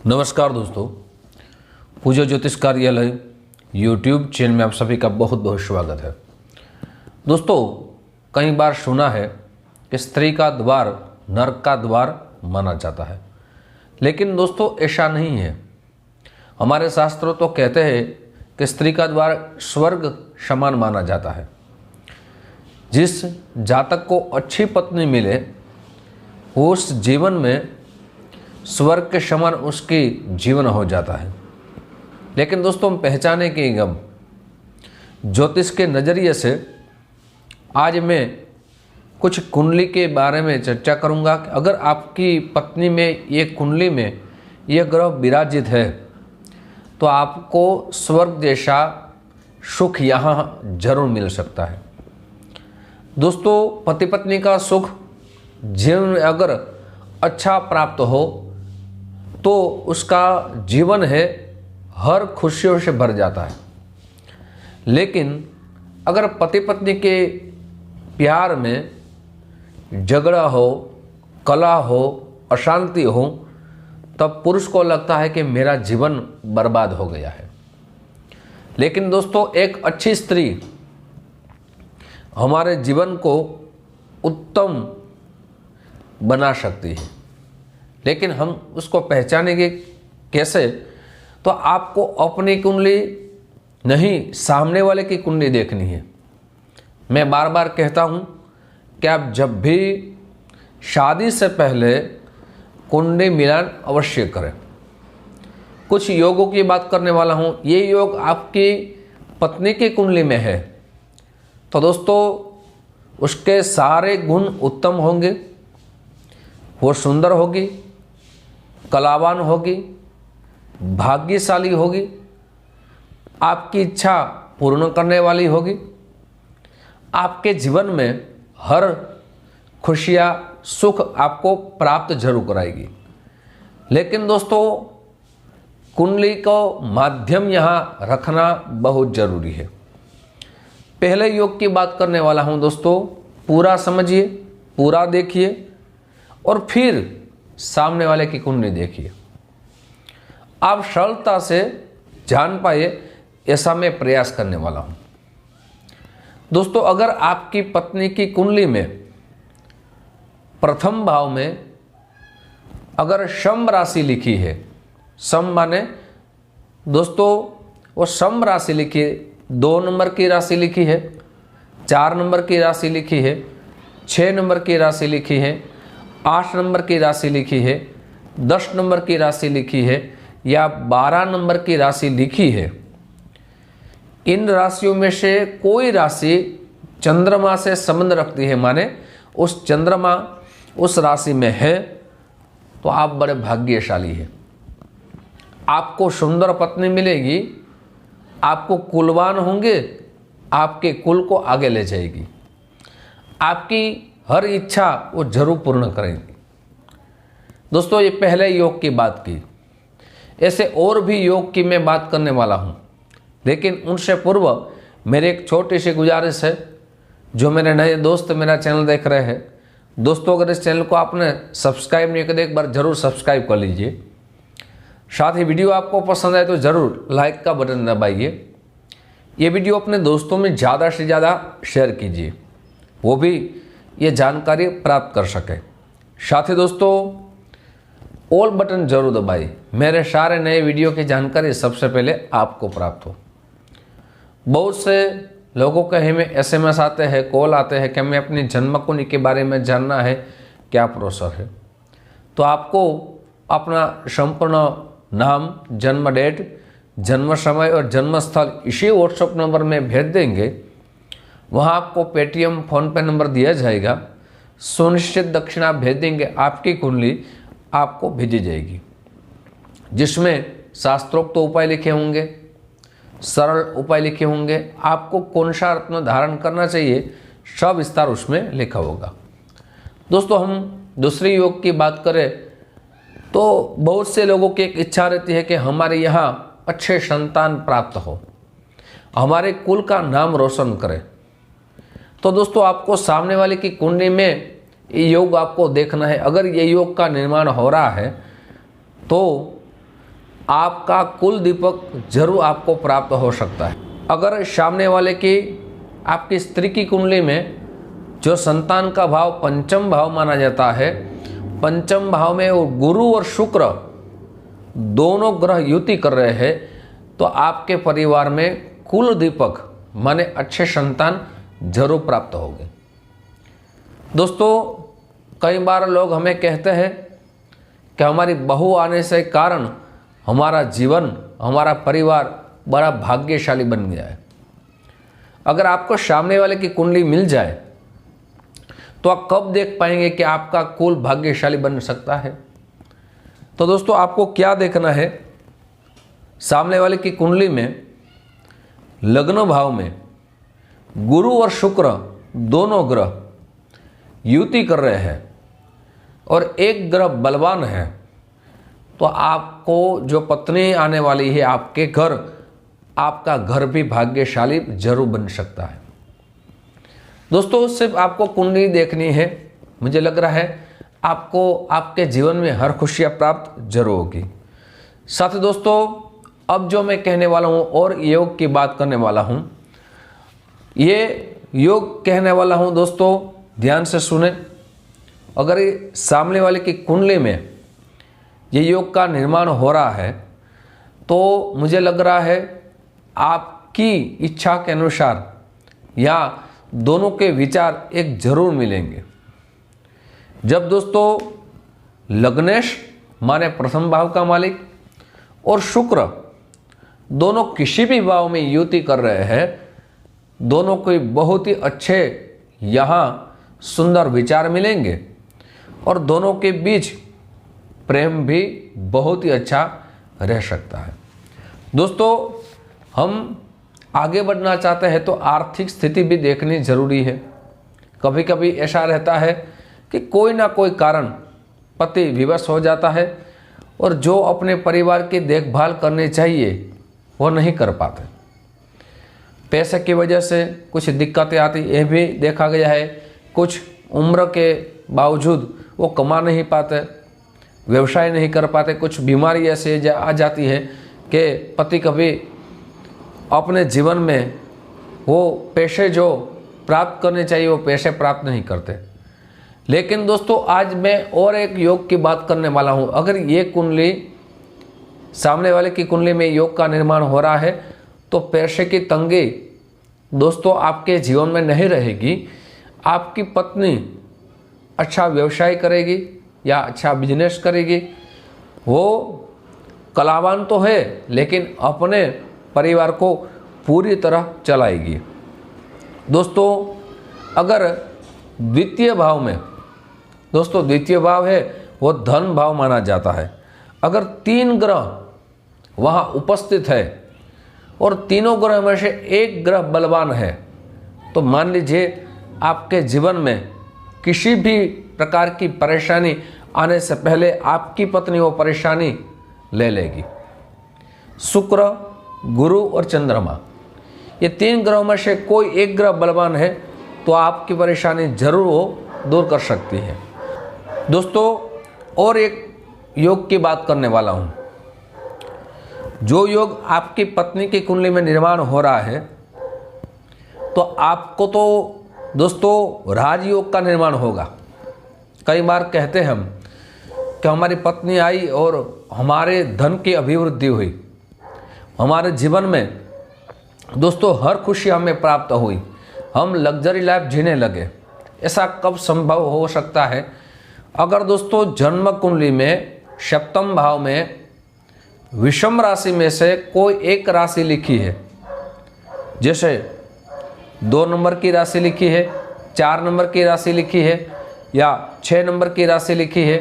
नमस्कार दोस्तों, पूज्य ज्योतिष कार्यालय यूट्यूब चैनल में आप सभी का बहुत बहुत स्वागत है। दोस्तों, कई बार सुना है कि स्त्री का द्वार नरक का द्वार माना जाता है, लेकिन दोस्तों ऐसा नहीं है। हमारे शास्त्रों तो कहते हैं कि स्त्री का द्वार स्वर्ग समान माना जाता है। जिस जातक को अच्छी पत्नी मिले वो उस जीवन में स्वर्ग के समान उसकी जीवन हो जाता है। लेकिन दोस्तों, हम पहचाने कि गम ज्योतिष के नज़रिए से आज मैं कुछ कुंडली के बारे में चर्चा करूंगा कि अगर आपकी पत्नी में ये कुंडली में ये ग्रह विराजित है तो आपको स्वर्ग जैसा सुख यहाँ जरूर मिल सकता है। दोस्तों, पति पत्नी का सुख जीवन में अगर अच्छा प्राप्त हो तो उसका जीवन है हर खुशियों से भर जाता है। लेकिन अगर पति पत्नी के प्यार में झगड़ा हो, कलह हो, अशांति हो, तब पुरुष को लगता है कि मेरा जीवन बर्बाद हो गया है। लेकिन दोस्तों, एक अच्छी स्त्री हमारे जीवन को उत्तम बना सकती है। लेकिन हम उसको पहचानेंगे कैसे? तो आपको अपनी कुंडली नहीं, सामने वाले की कुंडली देखनी है। मैं बार बार कहता हूँ कि आप जब भी शादी से पहले कुंडली मिलान अवश्य करें। कुछ योगों की बात करने वाला हूँ। ये योग आपकी पत्नी की कुंडली में है तो दोस्तों उसके सारे गुण उत्तम होंगे। वो सुंदर होगी, कलावान होगी, भाग्यशाली होगी, आपकी इच्छा पूर्ण करने वाली होगी, आपके जीवन में हर खुशियाँ सुख आपको प्राप्त जरूर कराएगी। लेकिन दोस्तों, कुंडली को माध्यम यहाँ रखना बहुत जरूरी है। पहले योग की बात करने वाला हूँ दोस्तों, पूरा समझिए, पूरा देखिए और फिर सामने वाले की कुंडली देखिए। आप सरलता से जान पाए ऐसा मैं प्रयास करने वाला हूं। दोस्तों, अगर आपकी पत्नी की कुंडली में प्रथम भाव में अगर शम राशि लिखी है, शम माने दोस्तों वो शम राशि लिखी है, 2 नंबर की राशि लिखी है, 4 नंबर की राशि लिखी है, 6 नंबर की राशि लिखी है, 8 नंबर की राशि लिखी है, 10 नंबर की राशि लिखी है या 12 नंबर की राशि लिखी है, इन राशियों में से कोई राशि चंद्रमा से संबंध रखती है, माने उस चंद्रमा उस राशि में है तो आप बड़े भाग्यशाली हैं। आपको सुंदर पत्नी मिलेगी, आपको कुलवान होंगे, आपके कुल को आगे ले जाएगी, आपकी हर इच्छा वो जरूर पूर्ण करेंगे। दोस्तों, ये पहले योग की बात की। ऐसे और भी योग की मैं बात करने वाला हूँ, लेकिन उनसे पूर्व मेरी एक छोटी सी गुजारिश है। जो मेरे नए दोस्त मेरा चैनल देख रहे हैं, दोस्तों अगर इस चैनल को आपने सब्सक्राइब नहीं किया एक बार ज़रूर सब्सक्राइब कर लीजिए। साथ ही वीडियो आपको पसंद आए तो ज़रूर लाइक का बटन दबाइए। ये वीडियो अपने दोस्तों में ज़्यादा से ज़्यादा शेयर कीजिए, वो भी ये जानकारी प्राप्त कर सके। साथ ही दोस्तों ऑल बटन जरूर दबाइए, मेरे सारे नए वीडियो की जानकारी सबसे पहले आपको प्राप्त हो। बहुत से लोगों के हमें SMS आते हैं, कॉल आते हैं कि हमें अपनी जन्म कुंडली के बारे में जानना है, क्या प्रोसेस है। तो आपको अपना संपूर्ण नाम, जन्म डेट, जन्म समय और जन्म स्थल इसी व्हाट्सएप नंबर में भेज देंगे। वहाँ आपको पेटीएम फ़ोन पे नंबर दिया जाएगा, सुनिश्चित दक्षिणा भेज देंगे, आपकी कुंडली आपको भेजी जाएगी, जिसमें शास्त्रोक्त उपाय लिखे होंगे, सरल उपाय लिखे होंगे, आपको कौन सा रत्न धारण करना चाहिए सब विस्तार उसमें लिखा होगा। दोस्तों, हम दूसरी योग की बात करें तो बहुत से लोगों की एक इच्छा रहती है कि हमारे यहाँ अच्छे संतान प्राप्त हो, हमारे कुल का नाम रोशन करें। तो दोस्तों, आपको सामने वाले की कुंडली में ये योग आपको देखना है। अगर ये योग का निर्माण हो रहा है तो आपका कुल दीपक जरूर आपको प्राप्त हो सकता है। अगर सामने वाले की आपकी स्त्री की कुंडली में जो संतान का भाव पंचम भाव माना जाता है, पंचम भाव में वो गुरु और शुक्र दोनों ग्रह युति कर रहे हैं, तो आपके परिवार में कुल दीपक माने अच्छे संतान जरूर प्राप्त होंगे। दोस्तों, कई बार लोग हमें कहते हैं कि हमारी बहू आने से कारण हमारा जीवन, हमारा परिवार बड़ा भाग्यशाली बन गया है। अगर आपको सामने वाले की कुंडली मिल जाए तो आप कब देख पाएंगे कि आपका कुल भाग्यशाली बन सकता है? तो दोस्तों, आपको क्या देखना है, सामने वाले की कुंडली में लग्न भाव में गुरु और शुक्र दोनों ग्रह युति कर रहे हैं और एक ग्रह बलवान है, तो आपको जो पत्नी आने वाली है आपके घर, आपका घर भी भाग्यशाली जरूर बन सकता है। दोस्तों, सिर्फ आपको कुंडली देखनी है, मुझे लग रहा है आपको आपके जीवन में हर खुशियाँ प्राप्त जरूर होगी। साथ ही दोस्तों, अब जो मैं कहने वाला हूँ और योग की बात करने वाला हूँ, ये योग कहने वाला हूँ दोस्तों, ध्यान से सुने। अगर ये सामने वाले की कुंडली में ये योग का निर्माण हो रहा है तो मुझे लग रहा है आपकी इच्छा के अनुसार या दोनों के विचार एक जरूर मिलेंगे। जब दोस्तों लग्नेश माने प्रथम भाव का मालिक और शुक्र दोनों किसी भी भाव में युति कर रहे हैं, दोनों को बहुत ही अच्छे यहाँ सुंदर विचार मिलेंगे और दोनों के बीच प्रेम भी बहुत ही अच्छा रह सकता है। दोस्तों, हम आगे बढ़ना चाहते हैं तो आर्थिक स्थिति भी देखनी जरूरी है। कभी कभी ऐसा रहता है कि कोई ना कोई कारण पति विवश हो जाता है और जो अपने परिवार की देखभाल करनी चाहिए वो नहीं कर पाते। पैसे की वजह से कुछ दिक्कतें आती, यह भी देखा गया है। कुछ उम्र के बावजूद वो कमा नहीं पाते, व्यवसाय नहीं कर पाते। कुछ बीमारी ऐसे आ जाती है कि पति कभी अपने जीवन में वो पैसे जो प्राप्त करने चाहिए वो पैसे प्राप्त नहीं करते। लेकिन दोस्तों, आज मैं और एक योग की बात करने वाला हूँ। अगर ये कुंडली, सामने वाले की कुंडली में योग का निर्माण हो रहा है तो पैसे की तंगी दोस्तों आपके जीवन में नहीं रहेगी। आपकी पत्नी अच्छा व्यवसाय करेगी या अच्छा बिजनेस करेगी। वो कलावान तो है लेकिन अपने परिवार को पूरी तरह चलाएगी। दोस्तों, अगर द्वितीय भाव में, दोस्तों द्वितीय भाव है वो धन भाव माना जाता है। अगर 3 ग्रह वहाँ उपस्थित है और तीनों ग्रह में से एक ग्रह बलवान है तो मान लीजिए आपके जीवन में किसी भी प्रकार की परेशानी आने से पहले आपकी पत्नी वो परेशानी ले लेगी। शुक्र, गुरु और चंद्रमा, ये 3 ग्रहों में से कोई एक ग्रह बलवान है तो आपकी परेशानी जरूर वो दूर कर सकती है। दोस्तों, और एक योग की बात करने वाला हूँ। जो योग आपकी पत्नी की कुंडली में निर्माण हो रहा है तो आपको तो दोस्तों राजयोग का निर्माण होगा। कई बार कहते हम कि हमारी पत्नी आई और हमारे धन की अभिवृद्धि हुई, हमारे जीवन में दोस्तों हर खुशी हमें प्राप्त हुई, हम लग्जरी लाइफ जीने लगे। ऐसा कब संभव हो सकता है? अगर दोस्तों जन्म कुंडली में सप्तम भाव में विषम राशि में से कोई एक राशि लिखी है, जैसे 2 नंबर की राशि लिखी है, 4 नंबर की राशि लिखी है, या 6 नंबर की राशि लिखी है,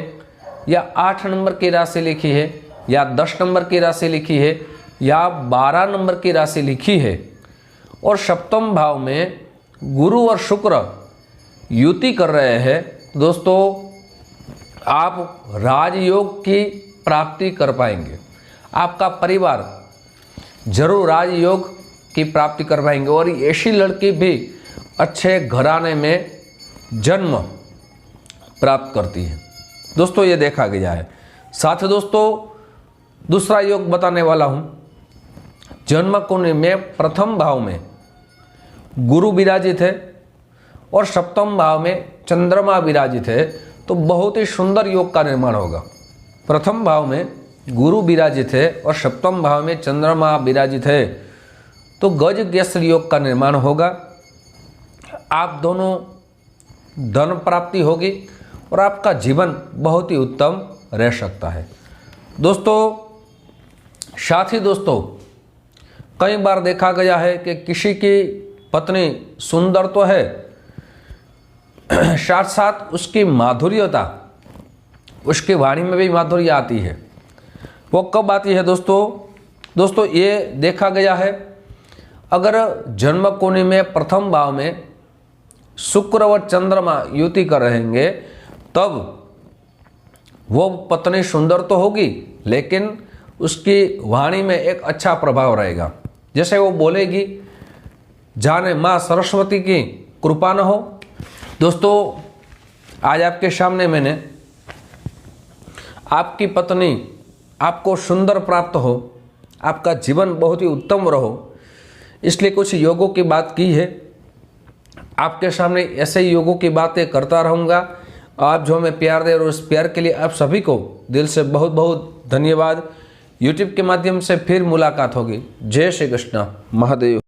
या 8 नंबर की राशि लिखी है, या 10 नंबर की राशि लिखी है, या 12 नंबर की राशि लिखी है और सप्तम भाव में गुरु और शुक्र युति कर रहे हैं, दोस्तों आप राजयोग की प्राप्ति कर पाएंगे। आपका परिवार जरूर राजयोग की प्राप्ति कर पाएंगे और ऐसी लड़की भी अच्छे घराने में जन्म प्राप्त करती है। दोस्तों ये देखा गया है। साथ ही दोस्तों दूसरा योग बताने वाला हूं। जन्म कुंडली में प्रथम भाव में गुरु विराजित है और सप्तम भाव में चंद्रमा विराजित है, तो बहुत ही सुंदर योग का निर्माण होगा। प्रथम भाव में गुरु विराजित है और सप्तम भाव में चंद्रमा विराजित है, तो गज गेसर योग का निर्माण होगा। आप दोनों धन प्राप्ति होगी और आपका जीवन बहुत ही उत्तम रह सकता है। दोस्तों, साथ ही दोस्तों, कई बार देखा गया है कि किसी की पत्नी सुंदर तो है, साथ साथ उसकी माधुर्यता, उसकी वाणी में भी माधुर्य आती है। वो कब आती है दोस्तों, ये देखा गया है अगर जन्म कुंडली में प्रथम भाव में शुक्र और चंद्रमा युति कर रहेंगे, तब वो पत्नी सुंदर तो होगी लेकिन उसकी वाणी में एक अच्छा प्रभाव रहेगा। जैसे वो बोलेगी, जाने माँ सरस्वती की कृपा न हो। दोस्तों, आज आपके सामने मैंने आपकी पत्नी आपको सुंदर प्राप्त हो, आपका जीवन बहुत ही उत्तम रहो, इसलिए कुछ योगों की बात की है। आपके सामने ऐसे योगों की बातें करता रहूँगा। आप जो हमें प्यार दे, और उस प्यार के लिए आप सभी को दिल से बहुत बहुत धन्यवाद। यूट्यूब के माध्यम से फिर मुलाकात होगी। जय श्री कृष्ण महादेव।